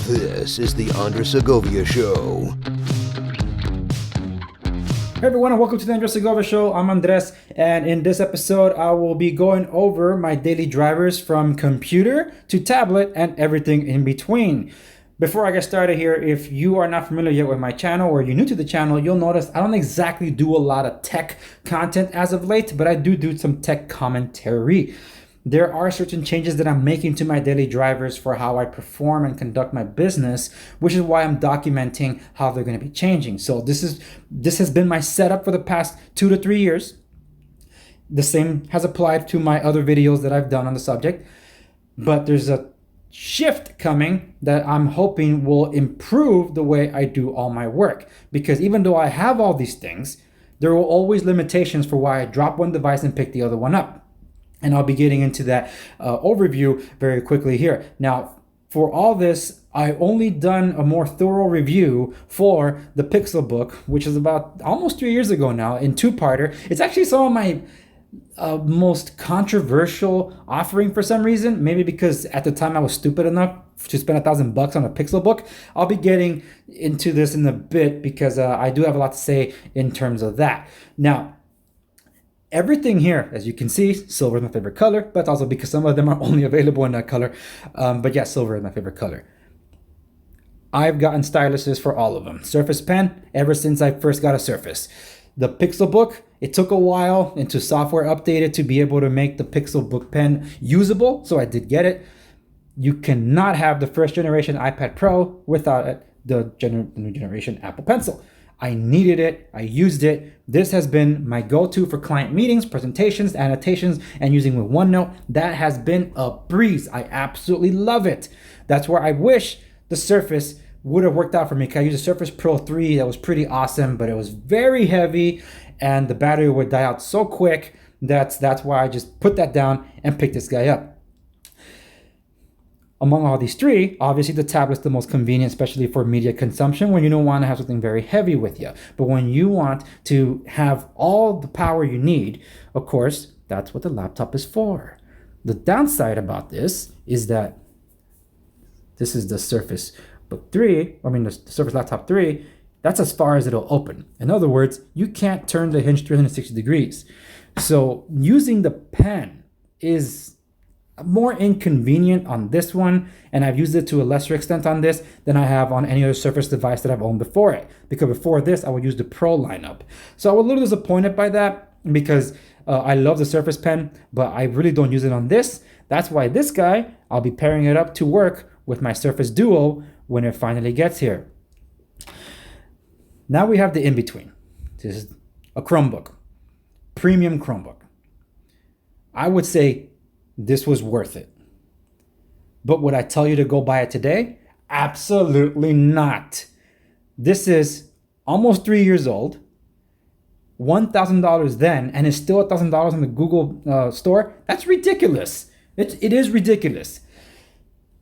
This is the Segovia Show. Hey everyone, and welcome to the Segovia Show. I'm Andres, and in this episode, I will be going over my daily drivers from computer to tablet and everything in between. Before I get started here, if you are not familiar yet with my channel or you're new to the channel, you'll notice I don't exactly do a lot of tech content as of late, but I do some tech commentary. There are certain changes that I'm making to my daily drivers for how I perform and conduct my business, which is why I'm documenting how they're going to be changing. So this has been my setup for the past 2 to 3 years. The same has applied to my other videos that I've done on the subject, but there's a shift coming that I'm hoping will improve the way I do all my work. Because even though I have all these things, there will always limitations for why I drop one device and pick the other one up. And I'll be getting into that overview very quickly here. Now, for all this, I only done a more thorough review for the Pixelbook, which is about almost 3 years ago now, in two-parter. It's actually some of my most controversial offering for some reason. Maybe because at the time I was stupid enough to spend $1,000 on a Pixelbook. I'll be getting into this in a bit because I do have a lot to say in terms of that. Now, everything here, as you can see, silver is my favorite color, but also because some of them are only available in that color. But yeah, silver is my favorite color. I've gotten styluses for all of them. Surface Pen, ever since I first got a Surface. The Pixelbook, it took a while into software updated to be able to make the Pixelbook pen usable, so I did get it. You cannot have the first generation iPad Pro without the new generation Apple Pencil. I needed it, I used it. This has been my go-to for client meetings, presentations, annotations, and using with OneNote. That has been a breeze. I absolutely love it. That's where I wish the Surface would have worked out for me, because I used a Surface Pro 3 that was pretty awesome, but it was very heavy and the battery would die out so quick. That's why I just put that down and picked this guy up. Among all these three, obviously the tablet's the most convenient, especially for media consumption when you don't want to have something very heavy with you. But when you want to have all the power you need, of course, that's what the laptop is for. The downside about this is that this is the Surface Book 3, the Surface Laptop 3, that's as far as it'll open. In other words, you can't turn the hinge 360 degrees. So using the pen is more inconvenient on this one, and I've used it to a lesser extent on this than I have on any other Surface device that I've owned before it, because before this I would use the Pro lineup. So I was a little disappointed by that, because I love the Surface Pen, but I really don't use it on this. That's why this guy, I'll be pairing it up to work with my Surface Duo when it finally gets here. Now we have the in-between. This is a Chromebook, premium Chromebook. I would say this was worth it. But would I tell you to go buy it today? Absolutely not. This is almost 3 years old, $1,000 then, and it's still $1,000 in the Google store. That's ridiculous. It is ridiculous.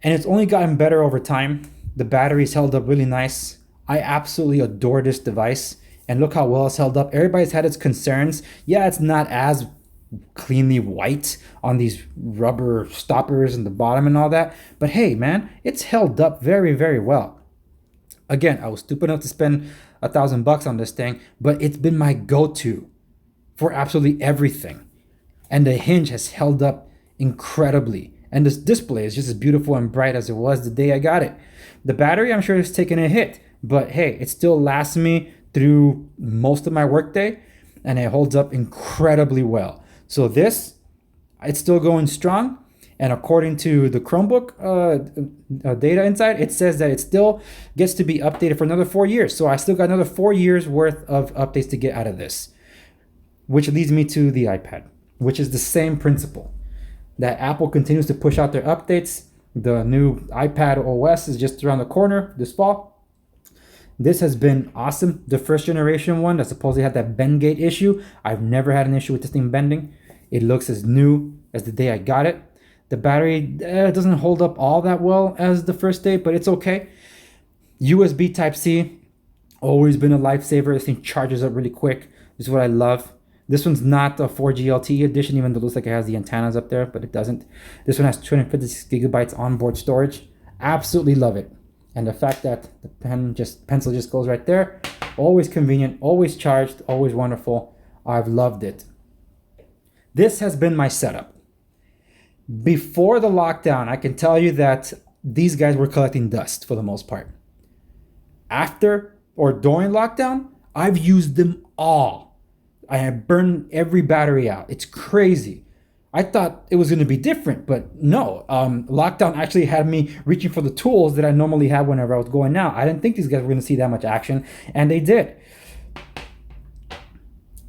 And it's only gotten better over time. The battery's held up really nice. I absolutely adore this device. And look how well it's held up. Everybody's had its concerns. Yeah, it's not as cleanly white on these rubber stoppers in the bottom and all that, but hey man, it's held up very, very well. Again, I was stupid enough to spend $1,000 on this thing, but it's been my go-to for absolutely everything, and the hinge has held up incredibly, and this display is just as beautiful and bright as it was the day I got it. The battery, I'm sure, has taken a hit, but hey, it still lasts me through most of my workday, and it holds up incredibly well. So this, it's still going strong. And according to the Chromebook data inside, it says that it still gets to be updated for another 4 years. So I still got another 4 years worth of updates to get out of this. Which leads me to the iPad, which is the same principle. That Apple continues to push out their updates. The new iPad OS is just around the corner this fall. This has been awesome. The first generation one that supposedly had that bend gate issue, I've never had an issue with this thing bending. It looks as new as the day I got it. The battery doesn't hold up all that well as the first day, but it's okay. USB Type-C, always been a lifesaver. This thing charges up really quick. This is what I love. This one's not a 4G LTE edition, even though it looks like it has the antennas up there, but it doesn't. This one has 256 gigabytes onboard storage. Absolutely love it. And the fact that the pencil just goes right there, always convenient, always charged, always wonderful. I've loved it. This has been my setup. Before the lockdown, I can tell you that these guys were collecting dust for the most part. After or during lockdown, I've used them all. I have burned every battery out. It's crazy. I thought it was going to be different, but no. Lockdown actually had me reaching for the tools that I normally have whenever I was going out. I didn't think these guys were going to see that much action, and they did.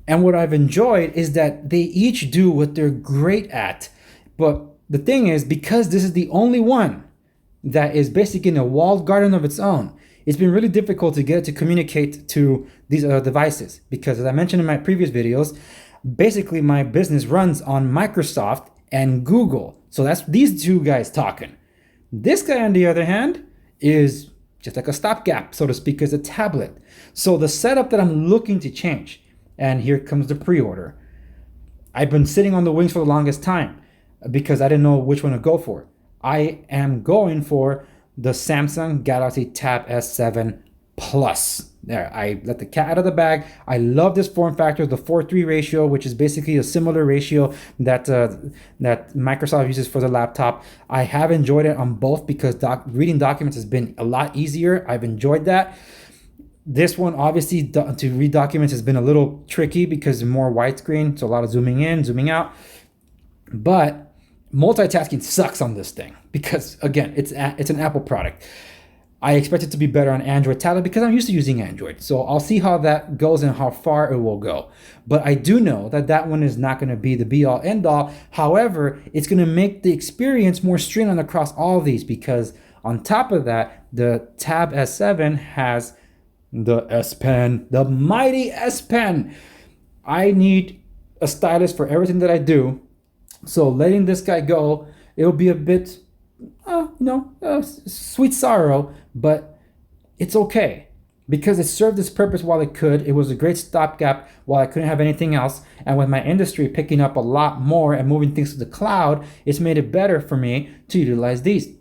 And what I've enjoyed is that they each do what they're great at. But the thing is, because this is the only one that is basically in a walled garden of its own, it's been really difficult to get it to communicate to these other devices. Because as I mentioned in my previous videos, basically my business runs on Microsoft and Google. So that's these two guys talking. This guy, on the other hand, is just like a stopgap, so to speak, as a tablet. So the setup that I'm looking to change, and here comes the pre-order. I've been sitting on the wings for the longest time because I didn't know which one to go for. I am going for the Samsung Galaxy Tab S7 Plus. There, I let the cat out of the bag. I love this form factor, the 4:3 ratio, which is basically a similar ratio that that Microsoft uses for the laptop. I have enjoyed it on both because reading documents has been a lot easier. I've enjoyed that. This one, obviously, to read documents has been a little tricky because more widescreen, so a lot of zooming in, zooming out. But multitasking sucks on this thing because, again, it's an Apple product. I expect it to be better on Android tablet because I'm used to using Android. So I'll see how that goes and how far it will go. But I do know that that one is not going to be the be-all, end-all. However, it's going to make the experience more streamlined across all of these because on top of that, the Tab S7 has the S Pen, the mighty S Pen. I need a stylus for everything that I do. So letting this guy go, it'll be a bit, sweet sorrow, but it's okay because it served its purpose while it could. It was a great stopgap while I couldn't have anything else. And with my industry picking up a lot more and moving things to the cloud, it's made it better for me to utilize these.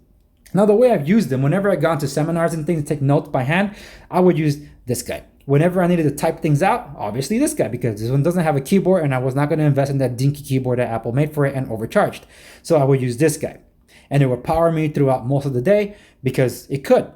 Now, the way I've used them, whenever I got into seminars and things to take notes by hand, I would use this guy. Whenever I needed to type things out, obviously this guy, because this one doesn't have a keyboard and I was not going to invest in that dinky keyboard that Apple made for it and overcharged. So I would use this guy. And it would power me throughout most of the day because it could.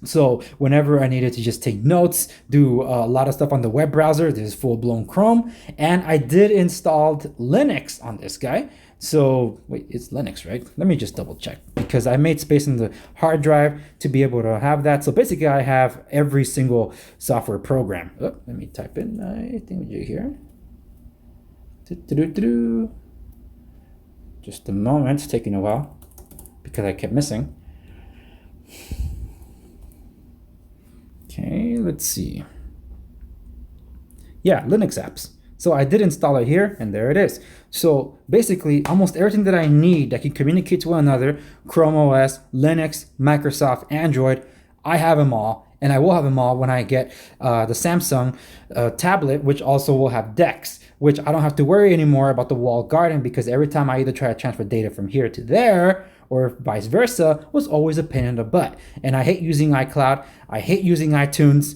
So whenever I needed to just take notes, do a lot of stuff on the web browser, this is full-blown Chrome. And I did install Linux on this guy. So wait, it's Linux, right? Let me just double check because I made space in the hard drive to be able to have that. So basically I have every single software program. Oh, let me type in my thingamajig here. Just a moment, it's taking a while because I kept missing. Okay, let's see. Yeah, Linux apps. So I did install it here and there it is. So basically almost everything that I need that can communicate to one another, Chrome OS, Linux, Microsoft, Android, I have them all. And I will have them all when I get the Samsung tablet, which also will have DeX, which I don't have to worry anymore about the walled garden because every time I either try to transfer data from here to there or vice versa was always a pain in the butt. And I hate using iCloud. I hate using iTunes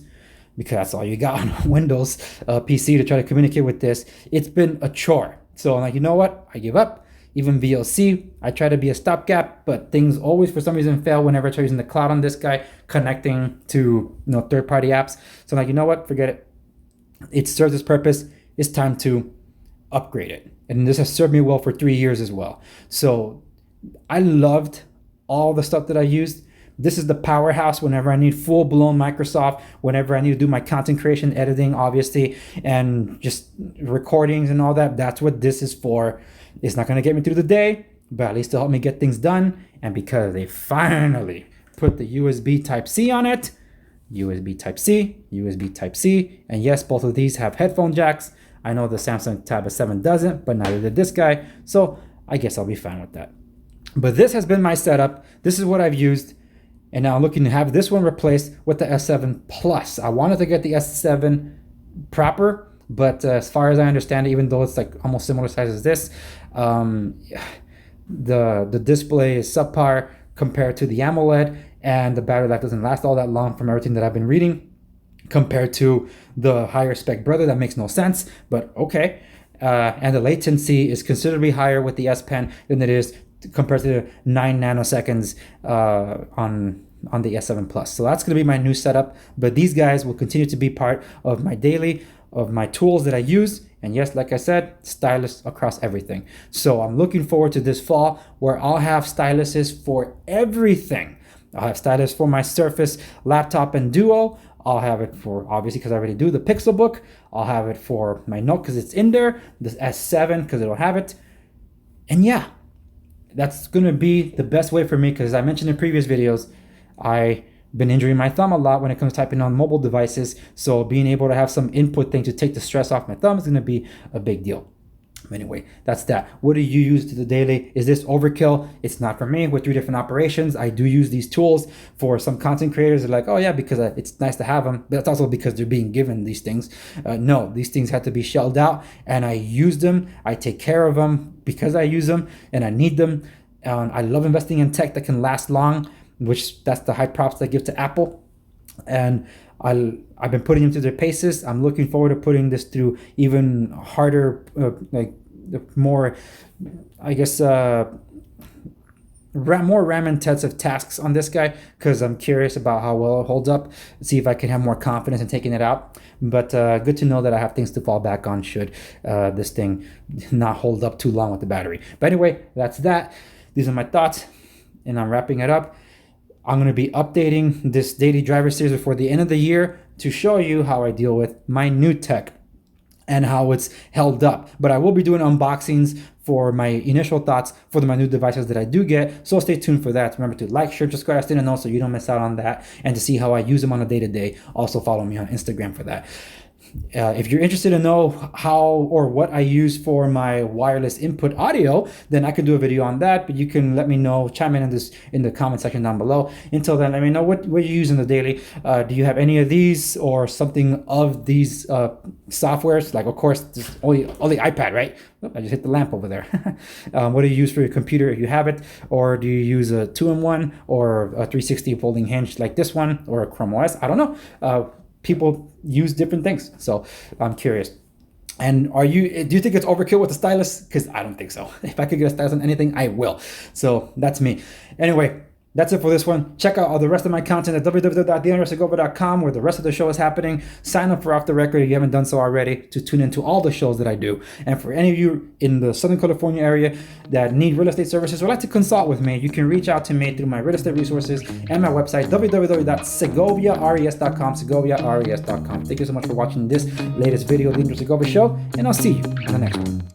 because that's all you got on Windows PC to try to communicate with this. It's been a chore. So I'm like, you know what? I give up. Even VLC, I try to be a stopgap, but things always for some reason fail whenever I try using the cloud on this guy, connecting to third-party apps. So I'm like, you know what? Forget it. It serves its purpose. It's time to upgrade it. And this has served me well for 3 years as well. So I loved all the stuff that I used. This is the powerhouse whenever I need full-blown Microsoft, whenever I need to do my content creation, editing, obviously, and just recordings and all that. That's what this is for. It's not going to get me through the day, but at least it'll help me get things done. And because they finally put the USB Type-C on it, USB Type-C, USB Type-C, and yes, both of these have headphone jacks. I know the Samsung Tab S7 doesn't, but neither did this guy, so I guess I'll be fine with that. But this has been my setup. This is what I've used. And now I'm looking to have this one replaced with the S7 Plus. I wanted to get the S7 proper, but as far as I understand it, even though it's like almost similar size as this, the display is subpar compared to the AMOLED, and the battery life doesn't last all that long from everything that I've been reading compared to the higher spec brother. That makes no sense, but okay. And the latency is considerably higher with the S Pen than it is compared to 9 nanoseconds on the S7 Plus. So that's going to be my new setup, but these guys will continue to be part of my daily, of my tools that I use. And yes, like I said, stylus across everything. So I'm looking forward to this fall where I'll have styluses for everything. I'll have stylus for my Surface laptop and Duo. I'll have it for, obviously, because I already do, the Pixelbook. I'll have it for my Note because it's in there, the S7 because it'll have it. And yeah, that's going to be the best way for me because, as I mentioned in previous videos, I've been injuring my thumb a lot when it comes to typing on mobile devices. So being able to have some input thing to take the stress off my thumb is going to be a big deal. Anyway, that's that. What do you use to the daily? Is this overkill? It's not for me. With 3 different operations, I do use these tools. For some content creators, they're like, oh yeah, because it's nice to have them. But that's also because they're being given these things. No, these things have to be shelled out, and I use them. I take care of them because I use them and I need them. I love investing in tech that can last long, which that's the high props I give to Apple. And I've been putting them through their paces. I'm looking forward to putting this through even harder, more, I guess, more RAM-intensive tasks on this guy because I'm curious about how well it holds up. See if I can have more confidence in taking it out. But good to know that I have things to fall back on should this thing not hold up too long with the battery. But anyway, that's that. These are my thoughts, and I'm wrapping it up. I'm going to be updating this daily driver series before the end of the year to show you how I deal with my new tech and how it's held up. But I will be doing unboxings for my initial thoughts for my new devices that I do get. So stay tuned for that. Remember to like, share, subscribe, stay in know so you don't miss out on that. And to see how I use them on a day-to-day, also follow me on Instagram for that. If you're interested to know how or what I use for my wireless input audio, then I could do a video on that, but you can let me know, chime in the comment section down below. Until then, let me know what you use in the daily. Do you have any of these or something of these softwares? Like, of course, only the iPad, right? Oh, I just hit the lamp over there. What do you use for your computer if you have it? Or do you use a 2-in-1 or a 360 folding hinge like this one, or a Chrome OS? I don't know. People use different things, so I'm curious. And do you think it's overkill with the stylus? Because I don't think so. If I could get a stylus on anything, I will. So that's me. Anyway, that's it for this one. Check out all the rest of my content at www.theandresegovia.com, where the rest of the show is happening. Sign up for Off the Record if you haven't done so already to tune into all the shows that I do. And for any of you in the Southern California area that need real estate services or like to consult with me, you can reach out to me through my real estate resources and my website, www.segoviares.com, segoviares.com. Thank you so much for watching this latest video of the Andres Segovia Show, and I'll see you on the next one.